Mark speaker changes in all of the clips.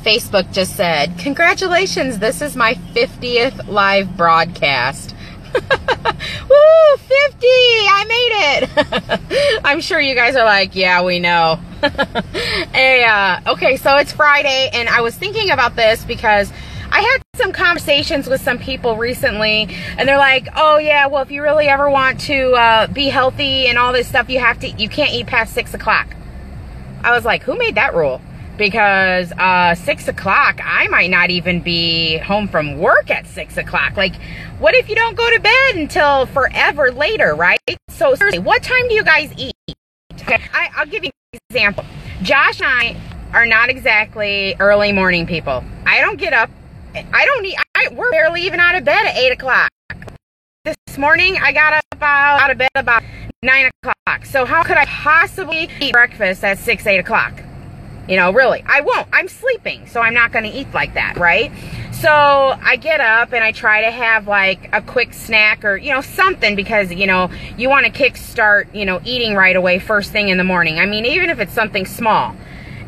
Speaker 1: Facebook just said, congratulations, this is my 50th live broadcast. Woo, 50! I made it! I'm sure you guys are like, yeah, we know. Okay, so it's Friday, and I was thinking about this because I had some conversations with some people recently, and they're like, oh yeah, well, if you really ever want to be healthy and all this stuff, you can't eat past 6 o'clock. I was like, who made that rule? Because 6 o'clock, I might not even be home from work at 6 o'clock. Like, what if you don't go to bed until forever later, right? So seriously, what time do you guys eat? Okay, I'll give you an example. Josh and I are not exactly early morning people. I don't get up. We're barely even out of bed at 8 o'clock. This morning, I got up out of bed about 9 o'clock. So how could I possibly eat breakfast at 6, 8 o'clock? You know, really, I won't. I'm sleeping, so I'm not going to eat like that, right? So I get up and I try to have like a quick snack or, you know, something because, you know, you want to kickstart, you know, eating right away first thing in the morning. I mean, even if it's something small.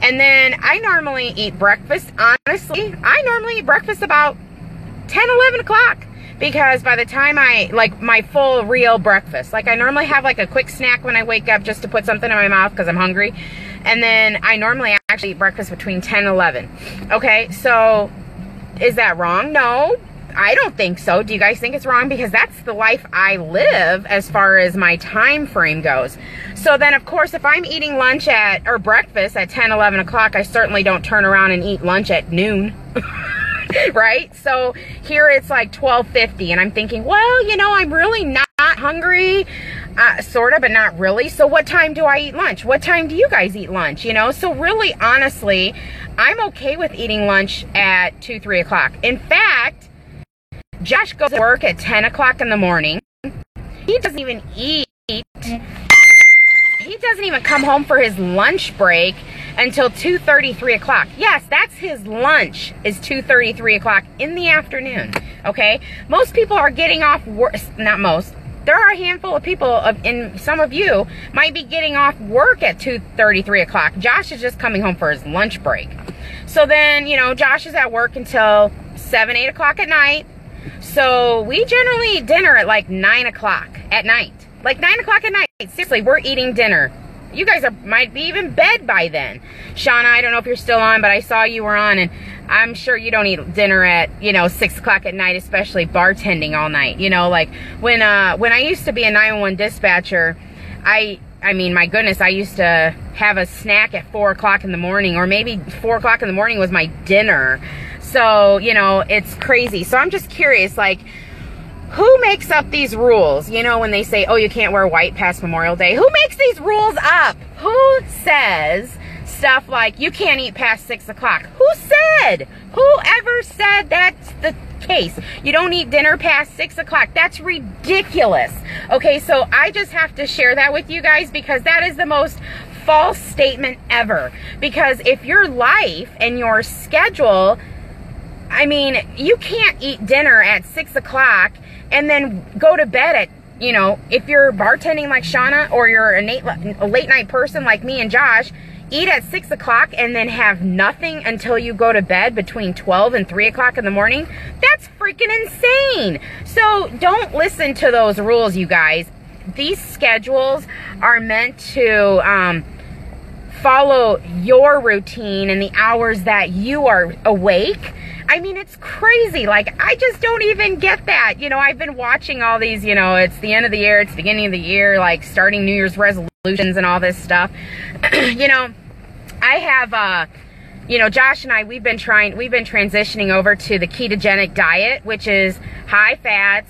Speaker 1: And then I normally eat breakfast, honestly, I normally eat breakfast about 10, 11 o'clock. Because by the time like my full real breakfast, like I normally have like a quick snack when I wake up just to put something in my mouth because I'm hungry. And then I normally actually eat breakfast between 10 and 11. Okay, so is that wrong? No, I don't think so. Do you guys think it's wrong? Because that's the life I live as far as my time frame goes. So then, of course, if I'm eating lunch or breakfast at 10, 11 o'clock, I certainly don't turn around and eat lunch at noon. Right? So here it's like 12:50 and I'm thinking, well, you know, I'm really not hungry, sort of, but not really. So what time do I eat lunch? What time do you guys eat lunch? You know, so really, honestly, I'm okay with eating lunch at 2, 3 o'clock. In fact, Josh goes to work at 10 o'clock in the morning. He doesn't even eat. He doesn't even come home for his lunch break until 2:30, 3 o'clock. Yes, that's his lunch, is 2:30, 3 o'clock in the afternoon, okay? Most people are getting off work, not most. There are a handful of people, and some of you might be getting off work at 2:30, 3 o'clock. Josh is just coming home for his lunch break. So then, you know, Josh is at work until 7, 8 o'clock at night. So we generally eat dinner at like 9 o'clock at night. Like 9 o'clock at night. Seriously, we're eating dinner. You guys might be even bed by then. Shauna, I don't know if you're still on, but I saw you were on, and I'm sure you don't eat dinner at, you know, 6 o'clock at night, especially bartending all night. You know, like when I used to be a 911 dispatcher, I mean, my goodness, I used to have a snack at 4 o'clock in the morning, or maybe 4 o'clock in the morning was my dinner. So, you know, it's crazy. So I'm just curious, like, who makes up these rules? You know, when they say, oh, you can't wear white past Memorial Day. Who makes these rules up? Who says stuff like, you can't eat past 6 o'clock? Who said? Whoever said that's the case? You don't eat dinner past 6 o'clock. That's ridiculous. Okay, so I just have to share that with you guys because that is the most false statement ever. Because if your life and your schedule, I mean, you can't eat dinner at 6 o'clock and then go to bed at, you know, if you're bartending like Shauna, or you're a late night person like me and Josh, eat at 6 o'clock and then have nothing until you go to bed between 12 and 3 o'clock in the morning. That's freaking insane. So don't listen to those rules, you guys. These schedules are meant to follow your routine and the hours that you are awake. I mean, it's crazy. Like, I just don't even get that. You know, I've been watching all these, you know, it's the end of the year, it's the beginning of the year, like starting New Year's resolutions and all this stuff. You know, I have, you know, Josh and I, we've been transitioning over to the ketogenic diet, which is high fats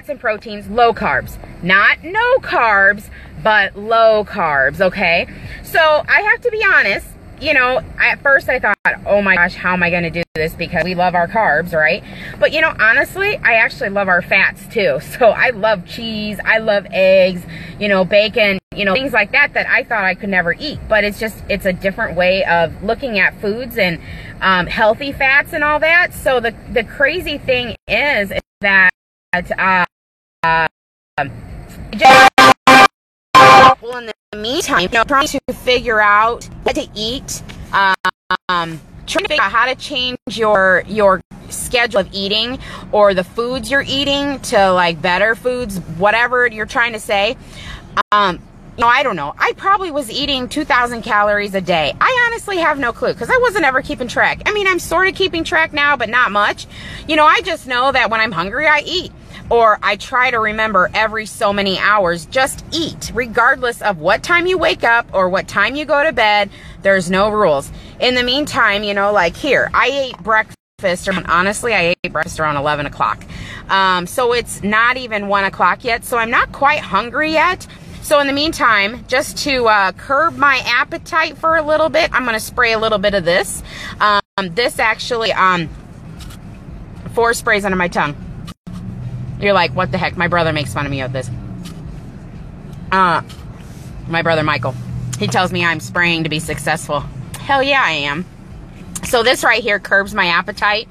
Speaker 1: and proteins, low carbs. Not no carbs, but low carbs, okay? So I have to be honest, you know, at first I thought, oh my gosh, how am I going to do this? Because we love our carbs, right? But, you know, honestly, I actually love our fats too. So I love cheese, I love eggs, you know, bacon, you know, things like that I thought I could never eat. But it's a different way of looking at foods and healthy fats and all that. So the crazy thing is that well, in the meantime, you know, trying to figure out what to eat trying to figure out how to change your schedule of eating, or the foods you're eating, to like better foods, whatever you're trying to say. I don't know. I probably was eating 2,000 calories a day. I honestly have no clue, because I wasn't ever keeping track. I mean, I'm sort of keeping track now, but not much. I just know that when I'm hungry, I eat. Or I try to remember every so many hours, just eat, regardless of what time you wake up or what time you go to bed. There's no rules. In the meantime, like here, I ate breakfast, honestly, I ate breakfast around 11 o'clock. So it's not even 1 o'clock yet, so I'm not quite hungry yet. So in the meantime, just to curb my appetite for a little bit, I'm going to spray a little bit of this. This actually, 4 sprays under my tongue. You're like, what the heck? My brother makes fun of me of this. My brother Michael. He tells me I'm spraying to be successful. Hell yeah, I am. So this right here curbs my appetite.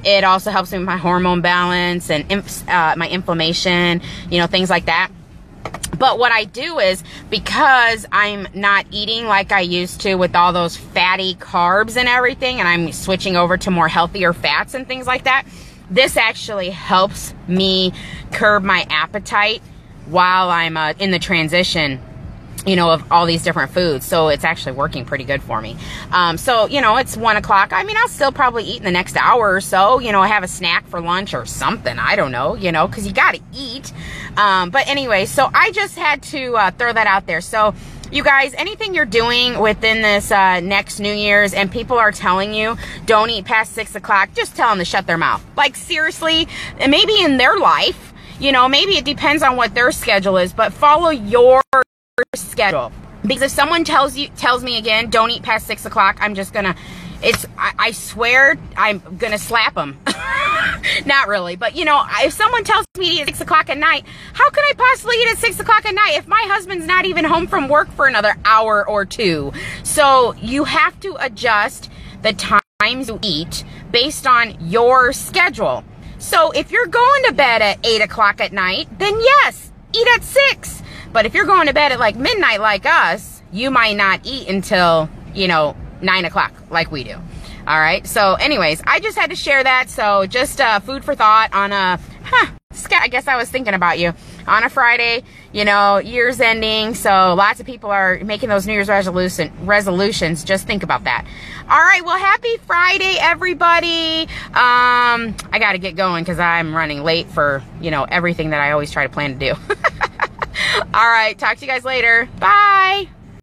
Speaker 1: It also helps me with my hormone balance and my inflammation, things like that. But what I do is, because I'm not eating like I used to with all those fatty carbs and everything, and I'm switching over to more healthier fats and things like that, this actually helps me curb my appetite while I'm in the transition, of all these different foods. So it's actually working pretty good for me. So, it's 1 o'clock. I mean, I'll still probably eat in the next hour or so, have a snack for lunch or something. I don't know, because you got to eat. But anyway, so I just had to throw that out there. So you guys, anything you're doing within this next New Year's and people are telling you don't eat past 6 o'clock, just tell them to shut their mouth. Like, seriously, maybe in their life, maybe it depends on what their schedule is, but follow your schedule. Because if someone tells me again, don't eat past 6 o'clock, I'm just gonna, I swear I'm gonna slap them. Not really, but if someone tells me to eat at 6 o'clock at night, how can I possibly eat at 6 o'clock at night if my husband's not even home from work for another hour or two? So you have to adjust the times you eat based on your schedule. So if you're going to bed at 8 o'clock at night, then yes, eat at 6. But if you're going to bed at like midnight like us, you might not eat until, 9 o'clock like we do. All right. So anyways, I just had to share that. So just food for thought on Scott, I guess I was thinking about you on a Friday, year's ending. So lots of people are making those New Year's resolutions. Just think about that. All right. Well, happy Friday, everybody. I got to get going because I'm running late for, everything that I always try to plan to do. All right. Talk to you guys later. Bye.